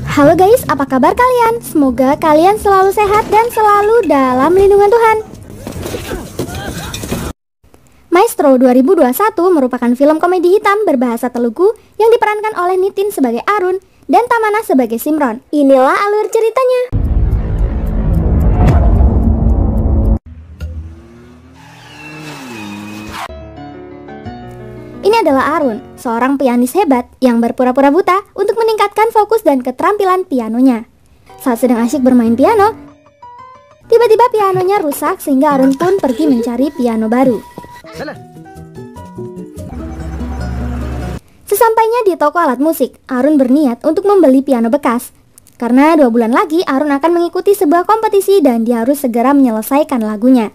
Halo guys, apa kabar kalian? Semoga kalian selalu sehat dan selalu dalam lindungan Tuhan. Maestro 2021 merupakan film komedi hitam berbahasa Telugu yang diperankan oleh Nitin sebagai Arun dan Tamana sebagai Simron. Inilah alur ceritanya. Ini adalah Arun, seorang pianis hebat yang berpura-pura buta untuk meningkatkan fokus dan keterampilan pianonya. Saat sedang asyik bermain piano, tiba-tiba pianonya rusak sehingga Arun pun pergi mencari piano baru. Sesampainya di toko alat musik, Arun berniat untuk membeli piano bekas. Karena 2 bulan lagi Arun akan mengikuti sebuah kompetisi dan dia harus segera menyelesaikan lagunya.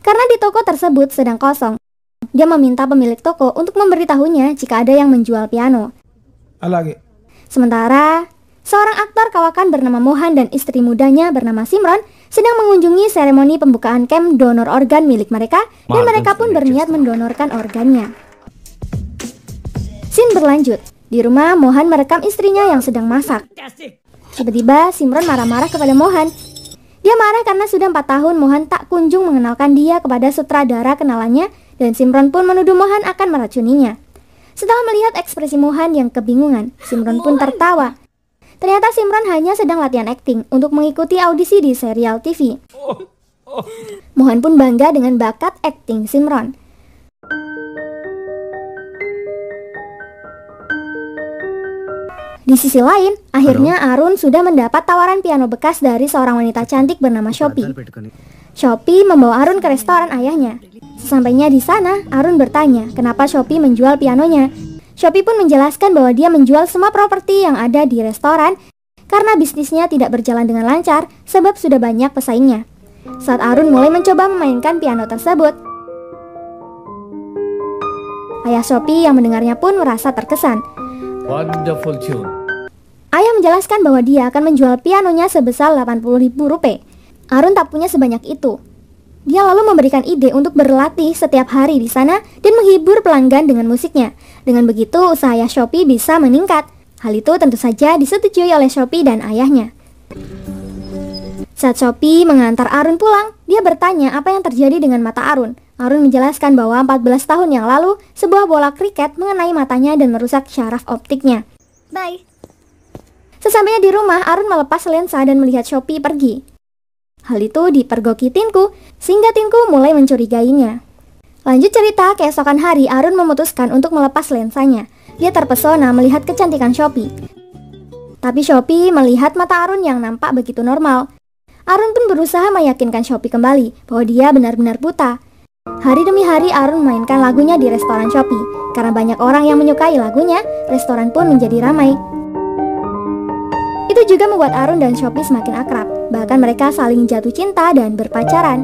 Karena di toko tersebut sedang kosong, dia meminta pemilik toko untuk memberitahunya jika ada yang menjual piano. Sementara, seorang aktor kawakan bernama Mohan dan istri mudanya bernama Simron sedang mengunjungi seremoni pembukaan camp donor organ milik mereka dan mereka pun berniat mendonorkan organnya. Scene berlanjut. Di rumah, Mohan merekam istrinya yang sedang masak. Tiba-tiba, Simron marah-marah kepada Mohan. Dia marah karena sudah 4 tahun Mohan tak kunjung mengenalkan dia kepada sutradara kenalannya dan Simron pun menuduh Mohan akan meracuninya. Setelah melihat ekspresi Mohan yang kebingungan, Simron pun tertawa. Ternyata Simron hanya sedang latihan akting untuk mengikuti audisi di serial TV. Mohan pun bangga dengan bakat akting Simron. Di sisi lain, akhirnya Arun sudah mendapat tawaran piano bekas dari seorang wanita cantik bernama Shopee. Shopee membawa Arun ke restoran ayahnya. Sesampainya di sana, Arun bertanya kenapa Shopee menjual pianonya. Shopee pun menjelaskan bahwa dia menjual semua properti yang ada di restoran karena bisnisnya tidak berjalan dengan lancar sebab sudah banyak pesaingnya. Saat Arun mulai mencoba memainkan piano tersebut, ayah Shopee yang mendengarnya pun merasa terkesan. Wonderful tune. Ayah menjelaskan bahwa dia akan menjual pianonya sebesar 80.000 rupiah. Arun tak punya sebanyak itu. Dia lalu memberikan ide untuk berlatih setiap hari di sana dan menghibur pelanggan dengan musiknya. Dengan begitu, usaha ayah Shopee bisa meningkat. Hal itu tentu saja disetujui oleh Shopee dan ayahnya. Saat Shopee mengantar Arun pulang, dia bertanya apa yang terjadi dengan mata Arun. Arun menjelaskan bahwa 14 tahun yang lalu, sebuah bola kriket mengenai matanya dan merusak syaraf optiknya. Bye. Sesampainya di rumah, Arun melepas lensa dan melihat Shopee pergi. Hal itu dipergoki Tinku, sehingga Tinku mulai mencurigainya. Lanjut cerita, keesokan hari Arun memutuskan untuk melepas lensanya. Dia terpesona melihat kecantikan Shopee. Tapi Shopee melihat mata Arun yang nampak begitu normal. Arun pun berusaha meyakinkan Shopee kembali bahwa dia benar-benar buta. Hari demi hari Arun memainkan lagunya di restoran Shopee. Karena banyak orang yang menyukai lagunya, restoran pun menjadi ramai. Itu juga membuat Arun dan Shopee semakin akrab. Bahkan mereka saling jatuh cinta dan berpacaran.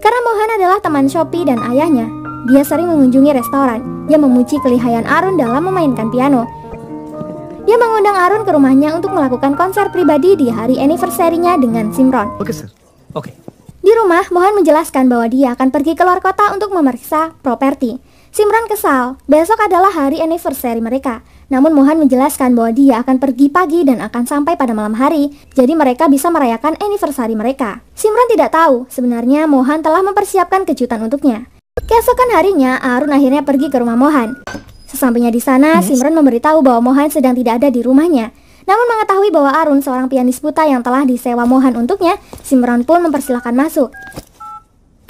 Karena Mohan adalah teman Shopee dan ayahnya, dia sering mengunjungi restoran. Dia memuji kelihayan Arun dalam memainkan piano. Dia mengundang Arun ke rumahnya untuk melakukan konser pribadi di hari anniversary-nya dengan Simron. Oke, sir. Oke. Di rumah, Mohan menjelaskan bahwa dia akan pergi ke luar kota untuk memeriksa properti. Simron kesal, besok adalah hari anniversary mereka. Namun Mohan menjelaskan bahwa dia akan pergi pagi dan akan sampai pada malam hari, jadi mereka bisa merayakan anniversary mereka. Simron tidak tahu, sebenarnya Mohan telah mempersiapkan kejutan untuknya. Keesokan harinya, Arun akhirnya pergi ke rumah Mohan. Sesampainya di sana, Simron memberitahu bahwa Mohan sedang tidak ada di rumahnya. Namun mengetahui bahwa Arun seorang pianis buta yang telah disewa Mohan untuknya, Simron pun mempersilahkan masuk.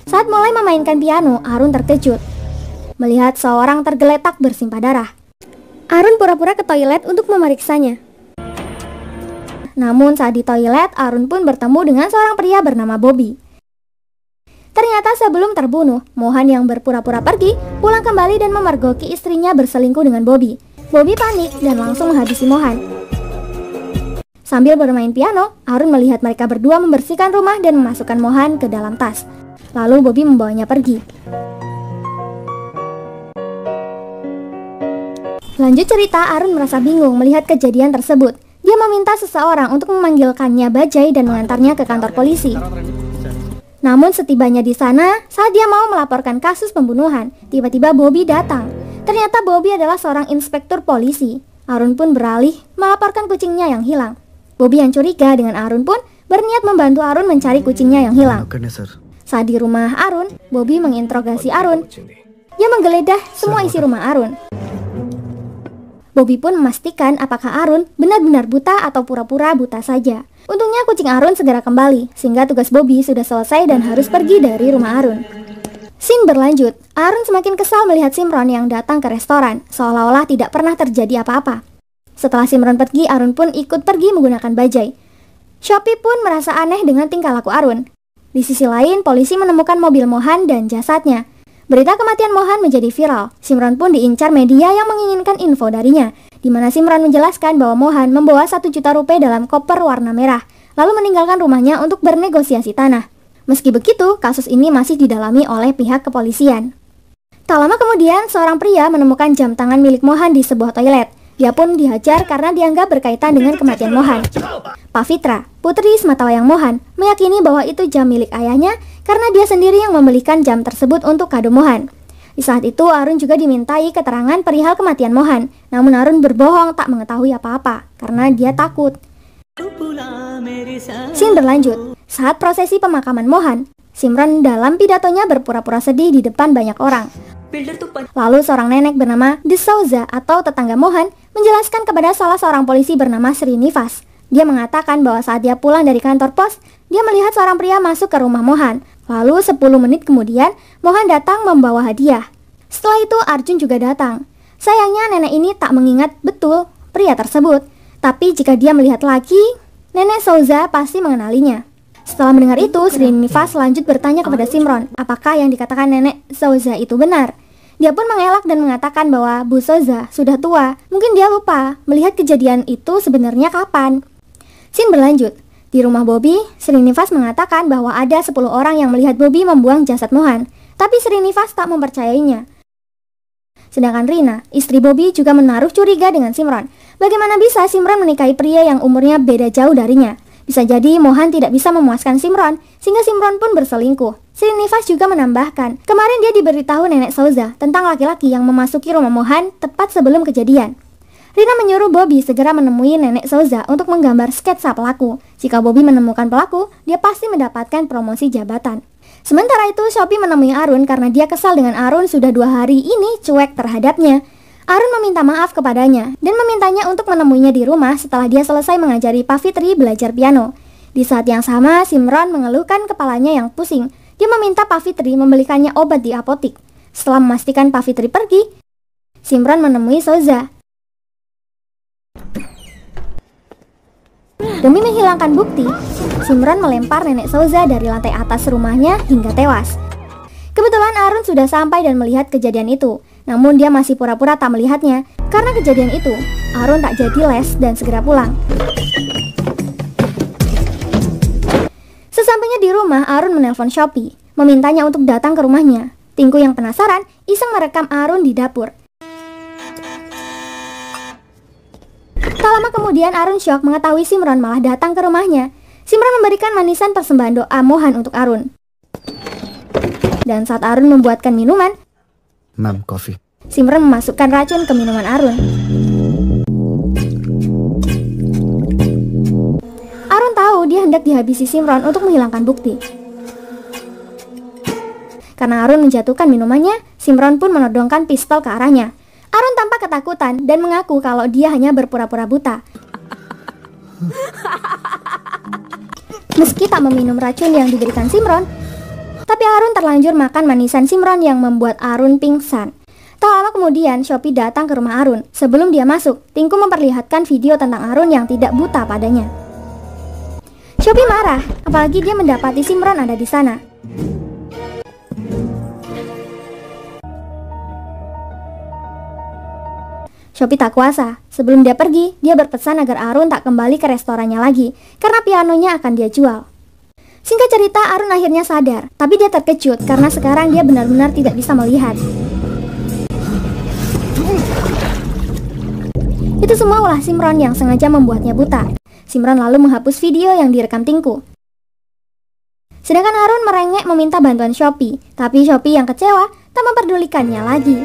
Saat mulai memainkan piano, Arun terkejut melihat seorang tergeletak bersimpah darah. Arun pura-pura ke toilet untuk memeriksanya. Namun saat di toilet, Arun pun bertemu dengan seorang pria bernama Bobby. Ternyata sebelum terbunuh, Mohan yang berpura-pura pergi, pulang kembali dan memergoki istrinya berselingkuh dengan Bobby. Bobby panik dan langsung menghabisi Mohan. Sambil bermain piano, Arun melihat mereka berdua membersihkan rumah dan memasukkan Mohan ke dalam tas. Lalu Bobby membawanya pergi. Lanjut cerita, Arun merasa bingung melihat kejadian tersebut. Dia meminta seseorang untuk memanggilkannya bajai dan mengantarnya ke kantor polisi. Namun setibanya di sana, saat dia mau melaporkan kasus pembunuhan, tiba-tiba Bobby datang. Ternyata Bobby adalah seorang inspektur polisi. Arun pun beralih melaporkan kucingnya yang hilang. Bobby yang curiga dengan Arun pun berniat membantu Arun mencari kucingnya yang hilang. Saat di rumah Arun, Bobby menginterogasi Arun. Dia menggeledah semua isi rumah Arun. Bobby pun memastikan apakah Arun benar-benar buta atau pura-pura buta saja. Untungnya kucing Arun segera kembali, sehingga tugas Bobby sudah selesai dan harus pergi dari rumah Arun. Scene berlanjut, Arun semakin kesal melihat Simron yang datang ke restoran, seolah-olah tidak pernah terjadi apa-apa. Setelah Simron pergi, Arun pun ikut pergi menggunakan bajai. Shopee pun merasa aneh dengan tingkah laku Arun. Di sisi lain, polisi menemukan mobil Mohan dan jasadnya. Berita kematian Mohan menjadi viral. Simron pun diincar media yang menginginkan info darinya, di mana Simron menjelaskan bahwa Mohan membawa 1 juta rupiah dalam koper warna merah, lalu meninggalkan rumahnya untuk bernegosiasi tanah. Meski begitu, kasus ini masih didalami oleh pihak kepolisian. Tak lama kemudian, seorang pria menemukan jam tangan milik Mohan di sebuah toilet. Dia pun dihajar karena dianggap berkaitan dengan kematian Mohan. Pavitra, putri sematawayang Mohan, meyakini bahwa itu jam milik ayahnya karena dia sendiri yang membelikan jam tersebut untuk kado Mohan. Di saat itu, Arun juga dimintai keterangan perihal kematian Mohan. Namun Arun berbohong tak mengetahui apa-apa karena dia takut. Scene berlanjut. Saat prosesi pemakaman Mohan, Simron dalam pidatonya berpura-pura sedih di depan banyak orang. Lalu seorang nenek bernama De Souza atau tetangga Mohan menjelaskan kepada salah seorang polisi bernama Srinivas. Dia mengatakan bahwa saat dia pulang dari kantor pos, dia melihat seorang pria masuk ke rumah Mohan. Lalu 10 menit kemudian, Mohan datang membawa hadiah. Setelah itu Arjun juga datang. Sayangnya nenek ini tak mengingat betul pria tersebut. Tapi jika dia melihat lagi, nenek Souza pasti mengenalinya. Setelah mendengar itu, Srinivas lanjut bertanya kepada Simron, apakah yang dikatakan nenek Souza itu benar. Dia pun mengelak dan mengatakan bahwa Bu Souza sudah tua. Mungkin dia lupa melihat kejadian itu sebenarnya kapan. Scene berlanjut. Di rumah Bobby, Srinivas mengatakan bahwa ada 10 orang yang melihat Bobby membuang jasad Mohan. Tapi Srinivas tak mempercayainya. Sedangkan Rina, istri Bobby, juga menaruh curiga dengan Simron. Bagaimana bisa Simron menikahi pria yang umurnya beda jauh darinya? Bisa jadi Mohan tidak bisa memuaskan Simron, sehingga Simron pun berselingkuh. Srinivas juga menambahkan, kemarin dia diberitahu nenek Souza tentang laki-laki yang memasuki rumah Mohan tepat sebelum kejadian. Rina menyuruh Bobby segera menemui nenek Souza untuk menggambar sketsa pelaku. Jika Bobby menemukan pelaku, dia pasti mendapatkan promosi jabatan. Sementara itu, Shopee menemui Arun karena dia kesal dengan Arun sudah 2 hari ini cuek terhadapnya. Arun meminta maaf kepadanya dan memintanya untuk menemuinya di rumah setelah dia selesai mengajari Pavitri belajar piano. Di saat yang sama, Simron mengeluhkan kepalanya yang pusing. Dia meminta Pavitri membelikannya obat di apotik. Setelah memastikan Pavitri pergi, Simron menemui Souza. Demi menghilangkan bukti, Simron melempar nenek Souza dari lantai atas rumahnya hingga tewas. Kebetulan Arun sudah sampai dan melihat kejadian itu. Namun dia masih pura-pura tak melihatnya. Karena kejadian itu, Arun tak jadi les dan segera pulang. Sesampainya di rumah, Arun menelpon Shopee, memintanya untuk datang ke rumahnya. Tingku yang penasaran, iseng merekam Arun di dapur. Tak lama kemudian Arun syok mengetahui Simron malah datang ke rumahnya. Simron memberikan manisan persembahan doa Mohan untuk Arun. Dan saat Arun membuatkan minuman, Mam, coffee. Simron memasukkan racun ke minuman Arun. Arun tahu dia hendak dihabisi Simron untuk menghilangkan bukti. Karena Arun menjatuhkan minumannya, Simron pun menodongkan pistol ke arahnya. Arun tampak ketakutan dan mengaku kalau dia hanya berpura-pura buta. Meski tak meminum racun yang diberikan Simron, tapi Arun terlanjur makan manisan Simron yang membuat Arun pingsan. Tak lama kemudian, Shopee datang ke rumah Arun. Sebelum dia masuk, Tingku memperlihatkan video tentang Arun yang tidak buta padanya. Shopee marah, apalagi dia mendapati Simron ada di sana. Shopee tak kuasa. Sebelum dia pergi, dia berpesan agar Arun tak kembali ke restorannya lagi, karena pianonya akan dia jual. Singkat cerita, Arun akhirnya sadar, tapi dia terkejut karena sekarang dia benar-benar tidak bisa melihat. Itu semua ulah Simron yang sengaja membuatnya buta. Simron lalu menghapus video yang direkam Tingku. Sedangkan Arun merengek meminta bantuan Shopee, tapi Shopee yang kecewa tak memperdulikannya lagi.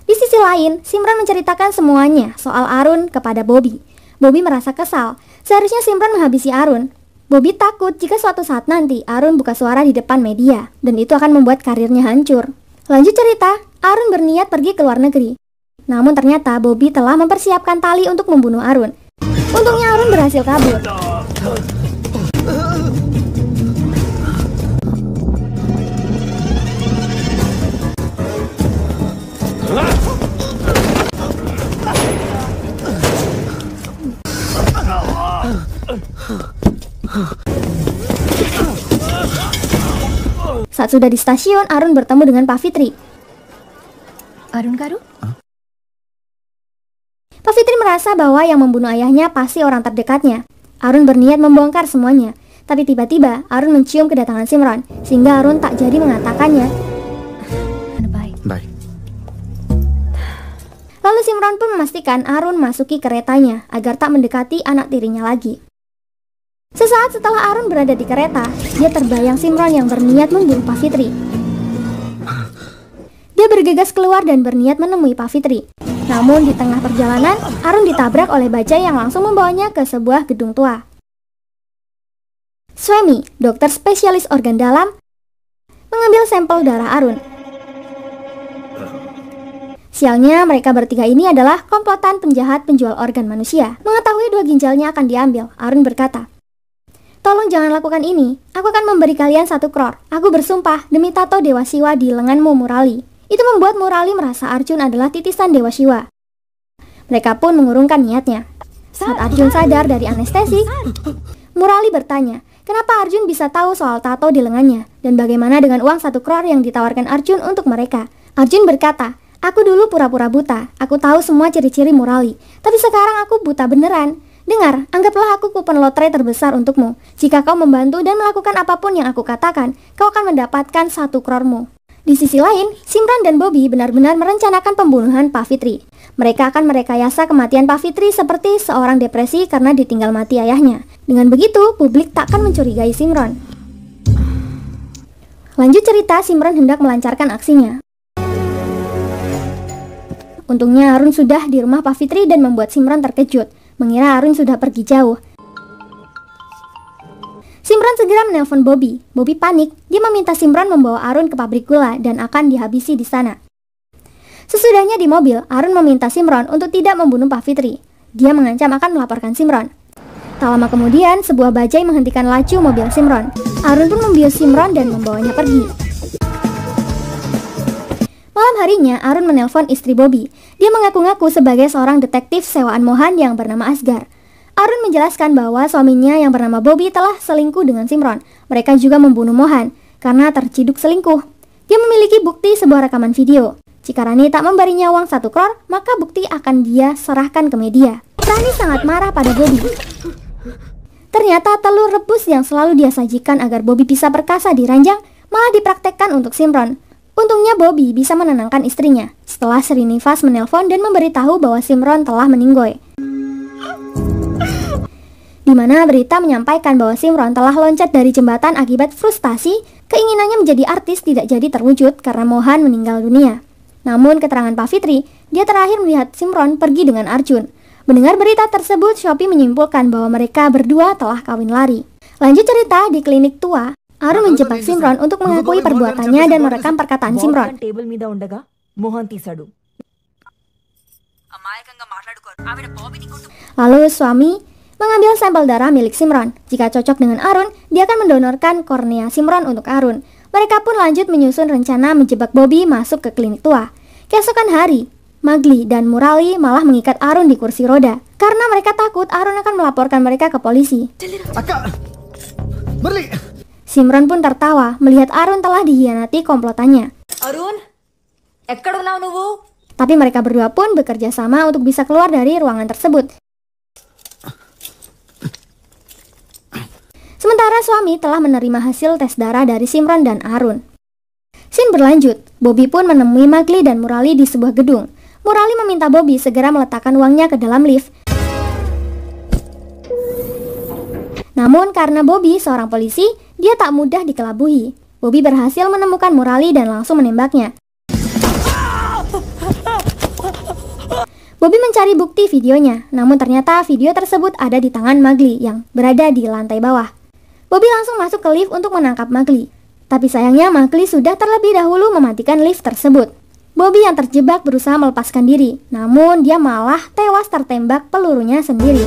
Di sisi lain, Simran menceritakan semuanya soal Arun kepada Bobby. Bobby merasa kesal, seharusnya Simran menghabisi Arun. Bobby takut jika suatu saat nanti Arun buka suara di depan media, dan itu akan membuat karirnya hancur. Lanjut cerita, Arun berniat pergi ke luar negeri. Namun ternyata Bobby telah mempersiapkan tali untuk membunuh Arun. Untungnya Arun berhasil kabur. Saat sudah di stasiun, Arun bertemu dengan Pak Fitri. Arun Karu? Pak Fitri merasa bahwa yang membunuh ayahnya pasti orang terdekatnya. Arun berniat membongkar semuanya, tapi tiba-tiba Arun mencium kedatangan Simran, sehingga Arun tak jadi mengatakannya. Bye. Lalu Simran pun memastikan Arun masuki keretanya agar tak mendekati anak tirinya lagi. Sesaat setelah Arun berada di kereta, dia terbayang Simran yang berniat membunuh Pak Fitri. Dia bergegas keluar dan berniat menemui Pak Fitri. Namun di tengah perjalanan, Arun ditabrak oleh bajai yang langsung membawanya ke sebuah gedung tua. Swami, dokter spesialis organ dalam, mengambil sampel darah Arun. Sialnya, mereka bertiga ini adalah komplotan penjahat penjual organ manusia. Mengetahui 2 ginjalnya akan diambil, Arun berkata, "Tolong jangan lakukan ini, aku akan memberi kalian 1 crore. Aku bersumpah demi tato Dewa Siwa di lenganmu, Murali." Itu membuat Murali merasa Arjun adalah titisan Dewa Siwa. Mereka pun mengurungkan niatnya. Saat Arjun sadar dari anestesi, Murali bertanya, kenapa Arjun bisa tahu soal tato di lengannya, dan bagaimana dengan uang 1 crore yang ditawarkan Arjun untuk mereka. Arjun berkata, "Aku dulu pura-pura buta, aku tahu semua ciri-ciri Murali, tapi sekarang aku buta beneran. Dengar, anggaplah aku kupon lotre terbesar untukmu. Jika kau membantu dan melakukan apapun yang aku katakan, kau akan mendapatkan 1 crore-mu." Di sisi lain, Simran dan Bobby benar-benar merencanakan pembunuhan Pak Fitri. Mereka akan merekayasa kematian Pak Fitri seperti seorang depresi karena ditinggal mati ayahnya. Dengan begitu, publik tak akan mencurigai Simran. Lanjut cerita, Simran hendak melancarkan aksinya. Untungnya Arun sudah di rumah Pak Fitri dan membuat Simran terkejut, mengira Arun sudah pergi jauh. Simran segera menelpon Bobby. Bobby panik, dia meminta Simran membawa Arun ke pabrik gula dan akan dihabisi di sana. Sesudahnya di mobil, Arun meminta Simran untuk tidak membunuh Pak Fitri. Dia mengancam akan melaporkan Simran. Tak lama kemudian, sebuah bajai menghentikan laju mobil Simran. Arun pun membius Simran dan membawanya pergi. Malam harinya, Arun menelpon istri Bobby. Dia mengaku-ngaku sebagai seorang detektif sewaan Mohan yang bernama Asgar. Arun menjelaskan bahwa suaminya yang bernama Bobby telah selingkuh dengan Simran. Mereka juga membunuh Mohan karena terciduk selingkuh. Dia memiliki bukti sebuah rekaman video. Jika Rani tak memberinya uang 1 crore, maka bukti akan dia serahkan ke media. Rani sangat marah pada Bobby. Ternyata telur rebus yang selalu dia sajikan agar Bobby bisa perkasa di ranjang malah dipraktekkan untuk Simran. Untungnya Bobby bisa menenangkan istrinya setelah Srinivas menelpon dan memberitahu bahwa Simran telah meninggoy. Di mana berita menyampaikan bahwa Simran telah loncat dari jembatan akibat frustasi, keinginannya menjadi artis tidak jadi terwujud karena Mohan meninggal dunia. Namun keterangan Pak Fitri, dia terakhir melihat Simran pergi dengan Arjun. Mendengar berita tersebut, Shopee menyimpulkan bahwa mereka berdua telah kawin lari. Lanjut cerita, di klinik tua, Arun menjebak Simran untuk mengakui perbuatannya dan merekam perkataan Simran. Lalu suami mengambil sampel darah milik Simran. Jika cocok dengan Arun, dia akan mendonorkan kornea Simran untuk Arun. Mereka pun lanjut menyusun rencana menjebak Bobby masuk ke klinik tua. Keesokan hari, Magli dan Murali malah mengikat Arun di kursi roda karena mereka takut Arun akan melaporkan mereka ke polisi. Akak, Berli. Simran pun tertawa melihat Arun telah dikhianati komplotannya. Arun, ekkadunavu nuvu? Tapi mereka berdua pun bekerja sama untuk bisa keluar dari ruangan tersebut. Sementara suami telah menerima hasil tes darah dari Simran dan Arun. Scene berlanjut, Bobby pun menemui Magli dan Murali di sebuah gedung. Murali meminta Bobby segera meletakkan uangnya ke dalam lift. Namun karena Bobby seorang polisi, dia tak mudah dikelabuhi. Bobby berhasil menemukan Murali dan langsung menembaknya. Bobby mencari bukti videonya, namun ternyata video tersebut ada di tangan Mowgli yang berada di lantai bawah. Bobby langsung masuk ke lift untuk menangkap Mowgli. Tapi sayangnya Mowgli sudah terlebih dahulu mematikan lift tersebut. Bobby yang terjebak berusaha melepaskan diri, namun dia malah tewas tertembak pelurunya sendiri.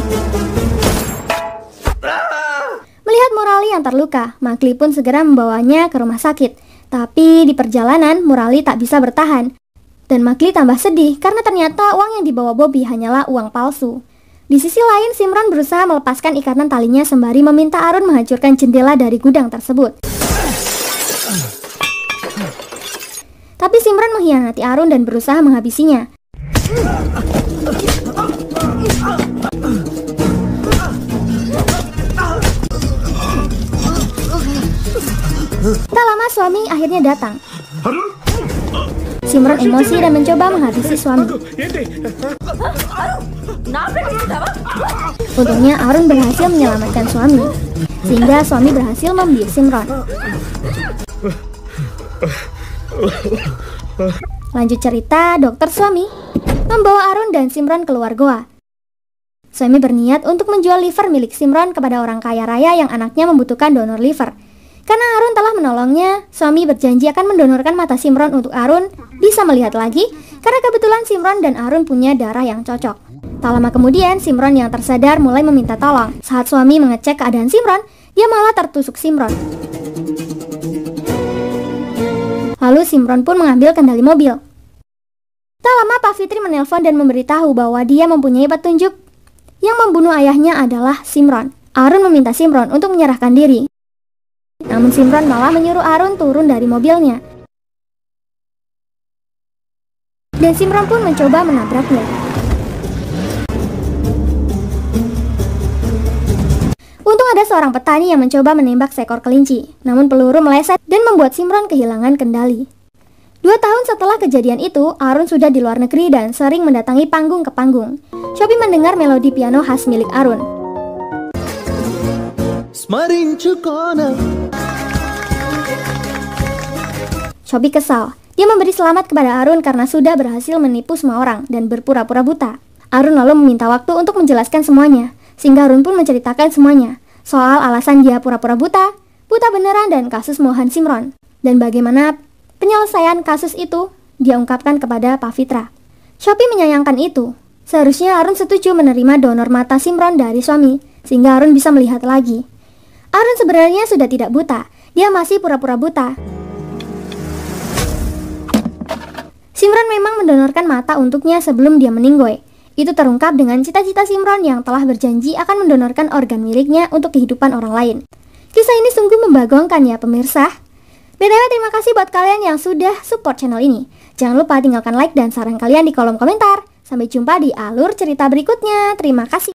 Melihat Murali yang terluka, Mowgli pun segera membawanya ke rumah sakit. Tapi di perjalanan, Murali tak bisa bertahan. Dan Mowgli tambah sedih karena ternyata uang yang dibawa Bobby hanyalah uang palsu. Di sisi lain, Simran berusaha melepaskan ikatan talinya sembari meminta Arun menghancurkan jendela dari gudang tersebut. Tapi Simran mengkhianati Arun dan berusaha menghabisinya. Tak lama suami akhirnya datang. Simran emosi dan mencoba menghabisi suami. Untungnya Arun berhasil menyelamatkan suami, sehingga suami berhasil membius Simran. Lanjut cerita, dokter suami membawa Arun dan Simran keluar goa. Suami berniat untuk menjual liver milik Simran kepada orang kaya raya yang anaknya membutuhkan donor liver. Karena Arun telah menolongnya, suami berjanji akan mendonorkan mata Simran untuk Arun bisa melihat lagi, karena kebetulan Simran dan Arun punya darah yang cocok. Tak lama kemudian, Simran yang tersadar mulai meminta tolong. Saat suami mengecek keadaan Simran, dia malah tertusuk Simran. Lalu Simran pun mengambil kendali mobil. Tak lama Pak Fitri menelpon dan memberitahu bahwa dia mempunyai petunjuk. Yang membunuh ayahnya adalah Simran. Arun meminta Simran untuk menyerahkan diri. Namun Simran malah menyuruh Arun turun dari mobilnya. Dan Simran pun mencoba menabraknya. Untung ada seorang petani yang mencoba menembak seekor kelinci. Namun peluru meleset dan membuat Simran kehilangan kendali. 2 tahun setelah kejadian itu, Arun sudah di luar negeri dan sering mendatangi panggung ke panggung. Shopee mendengar melodi piano khas milik Arun. Shopee kesal. Dia memberi selamat kepada Arun karena sudah berhasil menipu semua orang dan berpura-pura buta. Arun lalu meminta waktu untuk menjelaskan semuanya, sehingga Arun pun menceritakan semuanya. Soal alasan dia pura-pura buta, buta beneran dan kasus Mohan Simran. Dan bagaimana penyelesaian kasus itu dia ungkapkan kepada Pak Fitra. Shopee menyayangkan itu. Seharusnya Arun setuju menerima donor mata Simran dari suami, sehingga Arun bisa melihat lagi. Arun sebenarnya sudah tidak buta, dia masih pura-pura buta. Simran memang mendonorkan mata untuknya sebelum dia meninggoy. Itu terungkap dengan cita-cita Simran yang telah berjanji akan mendonorkan organ miliknya untuk kehidupan orang lain. Kisah ini sungguh membagongkan ya pemirsa. BTW terima kasih buat kalian yang sudah support channel ini. Jangan lupa tinggalkan like dan saran kalian di kolom komentar. Sampai jumpa di alur cerita berikutnya. Terima kasih.